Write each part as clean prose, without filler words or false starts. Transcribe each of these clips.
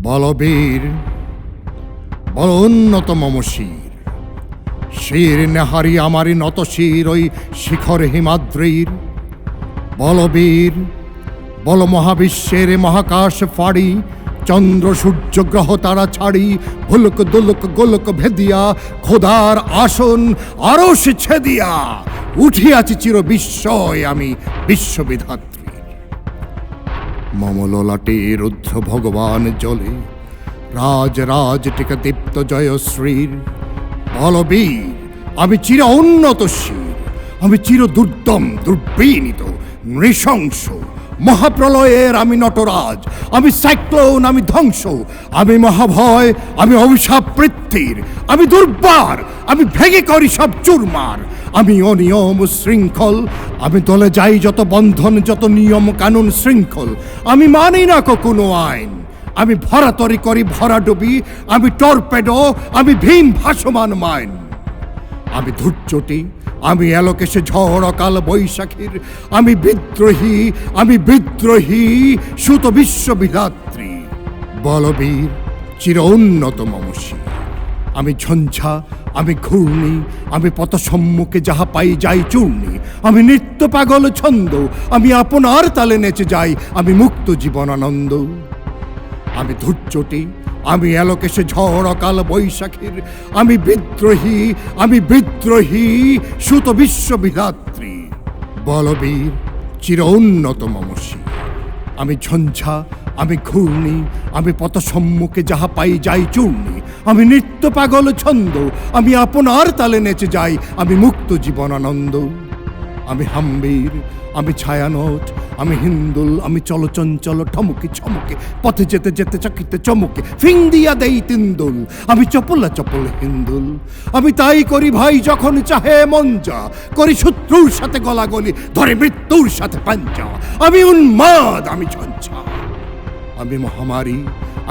বলবীর বল উন্নত মম শির, শির নেহারি আমারি নত শির ওই শিখর হিমাদ্রির। বলবীর বল মহাবিশ্বের মহাকাশ ফাড়ি, চন্দ্র সূর্য গ্রহ তারা ছাড়ি, ভুলক দুলক গোলক ভেদিয়া খোদার আসন আরশ ছেদিয়া উঠিয়াছি চির বিস্ময় আমি বিশ্ববিধাত্রী। মম ললাটে রুদ্র ভগবান জলে, রাজ রাজ টিকা দীপ্ত জয়শ্রীর। বলবীর আমি চির উন্নত শির, আমি চির দুর্দম দুর্বিনীত নৃশংস মহাপ্রলয়ের আমি নটরাজ, আমি সাইক্লোন, আমি ধ্বংস, আমি মহাভয়, আমি অভিশাপ পৃথ্বীর, আমি দুর্বার, আমি ভেঙে করি সব চুরমার, আমি অনিয়ম শৃঙ্খল, আমি দলে যাই যত বন্ধন যত নিয়ম কানুন শৃঙ্খল, আমি মানি না কোনো আইন, আমি ভরাতরি করি ভরাডুবি, আমি টর্পেডো, আমি ভীম ভাসমান মাইন। আমি ধূর্যটি, আমি এলোকেশে ঝড় অকাল বৈশাখীর, আমি বিদ্রোহী, আমি বিদ্রোহী সুত বিশ্ববিধাত্রী। বলবীর চির উন্নত মম শির, আমি ঝঞ্ঝা, আমি ঘূর্ণি, আমি পথ সম্মুখে যাহা পাই যাই চূর্ণি, আমি নৃত্য পাগল ছন্দ, আমি আপনার তালে নেচে যাই, আমি মুক্ত জীবন আনন্দ। আমি ধূর্যটি, আমি এলোকেশে ঝড় অকাল বৈশাখীর, আমি বিদ্রোহী, আমি বিদ্রোহী সুত বিশ্ববিধাত্রী। বলবীর চির উন্নত মম শির, আমি ঝঞ্ঝা, আমি ঘূর্ণি, আমি পথ সম্মুখে যাহা পাই যাই চূর্ণি, আমি নৃত্য পাগল ছন্দ, আমি আপনার তালে নেচে যাই, আমি মুক্ত জীবন আনন্দ। আমি হাম্বির, আমি ছায়ানট, আমি হিন্দুল, আমি চলচঞ্চল ঠমকে ছমকে, পথে যেতে যেতে চকিতে চমকে ফিং দিয়া দেই তিন্দুল, আমি চপলা চপল হিন্দুল। আমি তাই করি ভাই যখন চাহে মন যা, করি শত্রুর সাথে গলাগলি, ধরে মৃত্যুর সাথে পাঞ্জা, আমি উন্মাদ, আমি ঝঞ্ঝা, আমি মহামারী,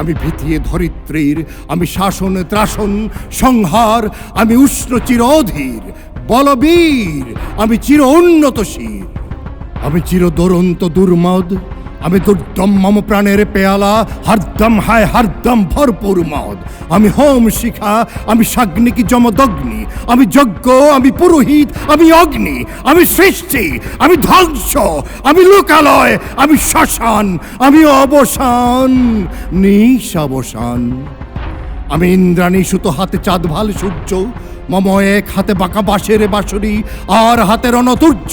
আমি ভীতিয়ে ধরিত্রীর, আমি শাসন ত্রাসন সংহার, আমি উষ্ণ চির অধীর। বলবীর আমি চির উন্নত শির, আমি চির দুরন্ত দুর্মদ, আমি দুর্দম মম প্রাণের পেয়ালা, হরদম হায় হরদম ভরপুর মদ। আমি হোম শিখা, আমি সাগ্নিকি যমদগ্নি, আমি যজ্ঞ, আমি পুরোহিত, আমি অগ্নি, আমি সৃষ্টি, আমি ধ্বংস, আমি লোকালয়, আমি শ্মশান, আমি অবসান নিঃসাবসান। আমি ইন্দ্রাণী সুতো হাতে চাঁদ ভাল সূর্য, মম এক হাতে বাঁকা বাঁশের বাঁশরি আর হাতে রণতুর্য।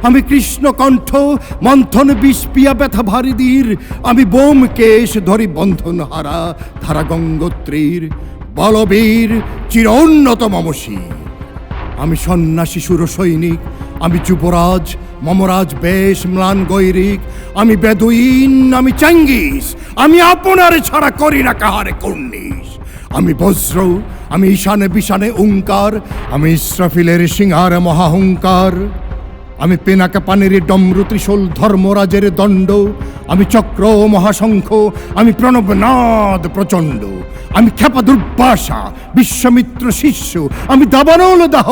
আমি কৃষ্ণ কণ্ঠ মন্থন বিষ পিয়া ব্যথা ভারী দীর, আমি বোমকেশ ধরি বন্ধন হারা ধারা গঙ্গোত্রীর। বলবীর চির উন্নত মম শির, আমি সন্ন্যাসী সুর সৈনিক, আমি যুবরাজ মমরাজ বেশ ম্লান গৈরিক, আমি বেদুইন, আমি চাঙ্গিস, আমি আপনার ছাড়া করি না কাহারে কুর্নিশ। আমি বজ্র, আমি ঈশানে বিশানে ওঙ্কার, আমি ইস্রাফিলের সিংহার মহাহংকার, আমি পেনাকা পানির ডমরু ত্রিশূল ধর্মরাজের দণ্ড, আমি চক্র মহাশঙ্খ, আমি প্রণবনাদ প্রচণ্ড, আমি ক্ষেপা দুর্বাসা বিশ্বমিত্র শিষ্য, আমি দাবানল দাহ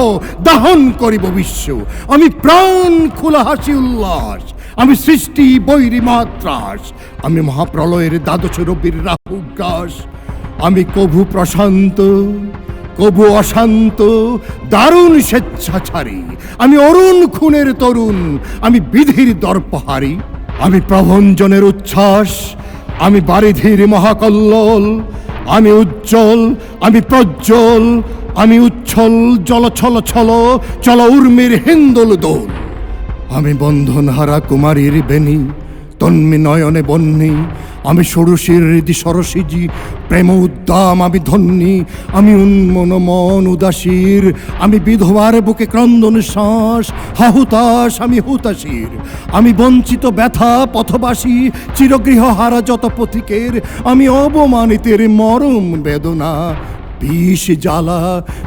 দাহন করিব বিশ্ব, আমি প্রাণ খোলা হাসি উল্লাস, আমি সৃষ্টি বৈরী মাত্রাস, আমি মহাপ্রলয়ের দ্বাদশ রবির রাহু গ্রাস, আমি কভু প্রশান্ত কভু অশান্ত দারুণ স্বেচ্ছাচারী, আমি অরুণ খুনের তরুণ, আমি বিধির দর্পহারী, আমি প্রভঞ্জনের উচ্ছ্বাস, আমি বারিধির মহাকল্লোল, আমি উজ্জ্বল, আমি প্রজ্জ্বল, আমি উচ্ছল জল ছল ছল চল উর্মির হিন্দোল দোল। আমি বন্ধনহারা কুমারীর বেণী, তন্মী নয়নে বন্যী, আমি ষোড়শীর হৃদি সরসিজি প্রেম উদ্দাম, আমি ধন্যী, আমি উন্মন মন উদাসীর, আমি বিধবার বুকে ক্রন্দন শ্বাস হাহুতাস, আমি হুতাশীর, আমি বঞ্চিত ব্যথা পথবাসী চিরগৃহ হারা যত পথিকের, আমি অবমানিতের মরম বেদনা বিষ জ্বালা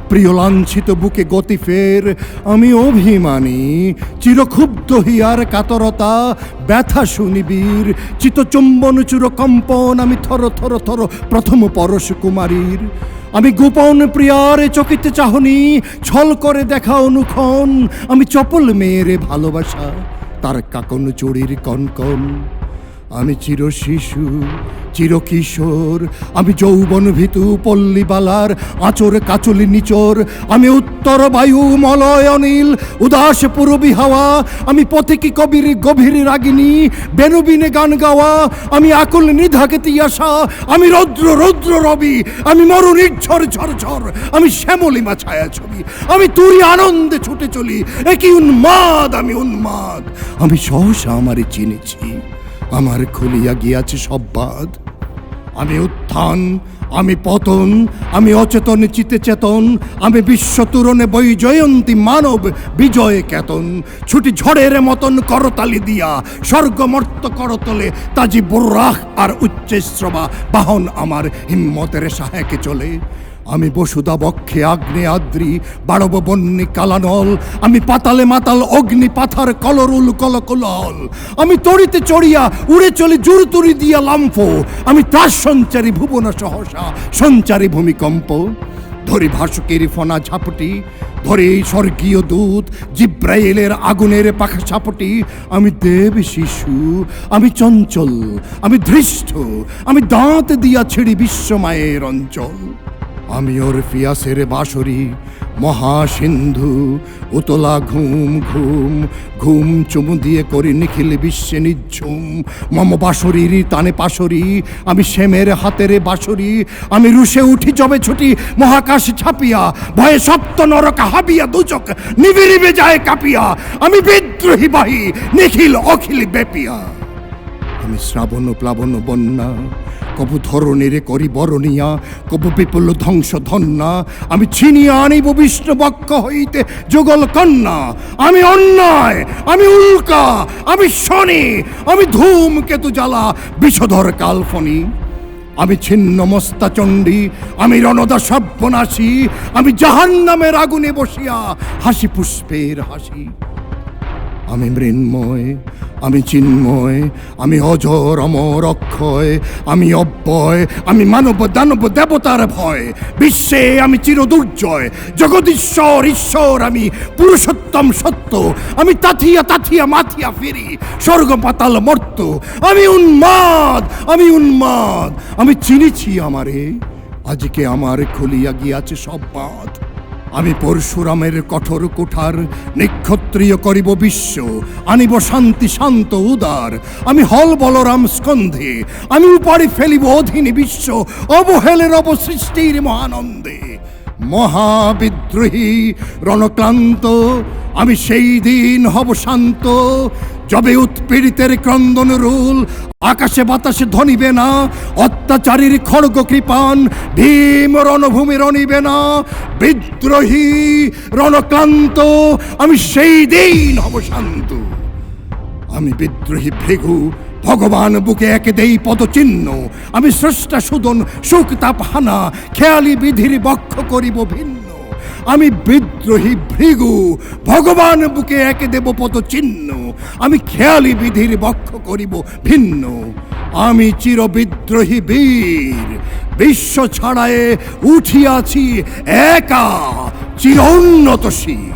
প্রিয় লাঞ্ছিত বুকে গতি ফের, আমি অভিমানী চিরক্ষুব্ধ হিয়ার কাতরতা ব্যথা শুনিবীর, চিতচুম্বন চুর কম্পন, আমি থর থর থর প্রথম পরশ কুমারীর, আমি গোপন প্রিয়ার চকিতে চাহনি ছল করে দেখা অনুক্ষণ, আমি চপল মেয়ের ভালোবাসা তার কাকন চুড়ির কনকন, আমি চির শিশু চিরকিশোর, আমি যৌবন ভীতু পল্লীবালার আঁচর কাচলি নিচর, আমি উত্তর বায়ু মলয় অনিল উদাস পূরবী হাওয়া, আমি পথিকি কবির গভীর রাগিনী বেনুবিনে গান গাওয়া, আমি আকুল নিধাকে তিয়াসা, আমি রৌদ্র রৌদ্র রবি, আমি মরু নির্ঝর ঝরঝর, আমি শ্যামলিমা ছায়া ছবি, আমি তুরি আনন্দে ছুটে চলি, একই উন্মাদ আমি উন্মাদ। আমি সহসা আমারে চিনেছি, আমার খুলিয়া গিয়াছে সব বাদ। আমি উত্থান, আমি পতন, আমি অচেতন চিতে চেতন, আমি বিশ্ব তুরণে বই জয়ন্তী মানব বিজয় কেতন। ছুটি ঝড়ের মতন করতালি দিয়া স্বর্গমর্ত করতলে, তাজি বুর্রাহ আর উচ্চশ্রবা বাহন আমার হিম্মতের সাহেকে চলে। আমি বসুদা বক্ষে আগ্নে আদ্রি বাড়ব বন্যি কালানল, আমি পাতালে মাতাল অগ্নি পাথার কলরুল কলকলল, আমি তড়িতে চড়িয়া উড়ে চলি জুরতুরি দিয়া লাম্ফ, আমি ত্রাস সঞ্চারী ভুবন সহসা সঞ্চারী ভূমিকম্প। ধরি ভাসুকের ফনা ঝাপটি, ধরে স্বর্গীয় দূত জিব্রাইলের আগুনের পাখা সাপটি, আমি দেব শিশু, আমি চঞ্চল, আমি ধৃষ্ট, আমি দাঁত দিয়া ছিড়ি বিশ্বমায়ের অঞ্চল। আমি অরফিয়াসের বাঁশরি মহাসিন্ধু, উতলা ঘুম ঘুম ঘুম চুমু দিয়ে করি নিখিল বিশ্বে নিঝুম। মম বাঁশরীর টানে পাশরি, আমি শ্যামের হাতের বাঁশরি, আমি রুশে উঠি যবে ছুটি মহাকাশ ছাপিয়া, ভয়ে সপ্ত নরক হাবিয়া দুচক নিবিড়িবে যায় কাঁপিয়া, আমি বিদ্রোহী বাহী নিখিল অখিল ব্যাপিয়া। আমি শ্রাবণ প্লাবন বন্যা, কবু ধরণীর করি বরণিয়া, কবু বিপুল ধ্বংস ধন্যা, আমি ছিনিয়া আনিব বিষ্ণু বক্ষ হইতে যুগল কন্যা। আমি অন্যায়, আমি উল্কা, আমি শনি, আমি ধূমকেতু জ্বালা বিষধর কালফনি, আমি ছিন্ন মস্তা চণ্ডী, আমি রণদা সর্বনাশী, আমি জাহান্নামের আগুনে বসিয়া হাসি পুষ্পের হাসি। আমি মৃন্ময়, আমি চিন্ময়, আমি অজর অমর অক্ষয়, আমি অব্যয়, আমি মানব দানব দেবতার ভয়, বিশ্বে আমি চিরদুর্জয়, জগদীশ্বর ঈশ্বর, আমি পুরুষোত্তম সত্য, আমি তাথিয়া তাথিয়া মাথিয়া ফিরি স্বর্গ পাতাল মর্ত। আমি উন্মাদ, আমি উন্মাদ, আমি চিনেছি আমারে, আজকে আমার খুলিয়া গিয়াছে সব বাঁধ। আমি পরশুরামের কঠোর কুঠার নিক্ষত্রিয় করিব বিশ্ব, আনিব শান্তি শান্ত উদার, আমি হল বলরাম স্কন্ধে, আমি উপাড়ি ফেলিব অধীন বিশ্ব অবহেলের অবসৃষ্টির মহানন্দে। মহাবিদ্রোহী রণক্লান্ত, আমি সেই দিন হব শান্ত, যবে উৎপীড়িতের ক্রন্দন রুল আকাশে বাতাসে ধ্বনিবে না, অত্যাচারীর খড়গ কৃপান ভীম রণভূমি রণিবে না। বিদ্রোহী রণক্লান্ত, আমি সেই দিন হব শান্ত। আমি বিদ্রোহী ভৃগু, ভগবান বুকে একে দেই পদচিহ্ন, আমি স্রষ্টা সুদন সুখ তাপ হানা খেয়ালি বিধির বক্ষ করিব ভিন্ন। আমি বিদ্রোহী ভৃগু, ভগবান বুকে একে দেব পদচিহ্ন, আমি খেয়ালি বিধির বক্ষ করিব ভিন্ন। আমি চির বিদ্রোহী বীর, বিশ্ব ছাড়ায়ে উঠিয়াছি একা চির উন্নত শির।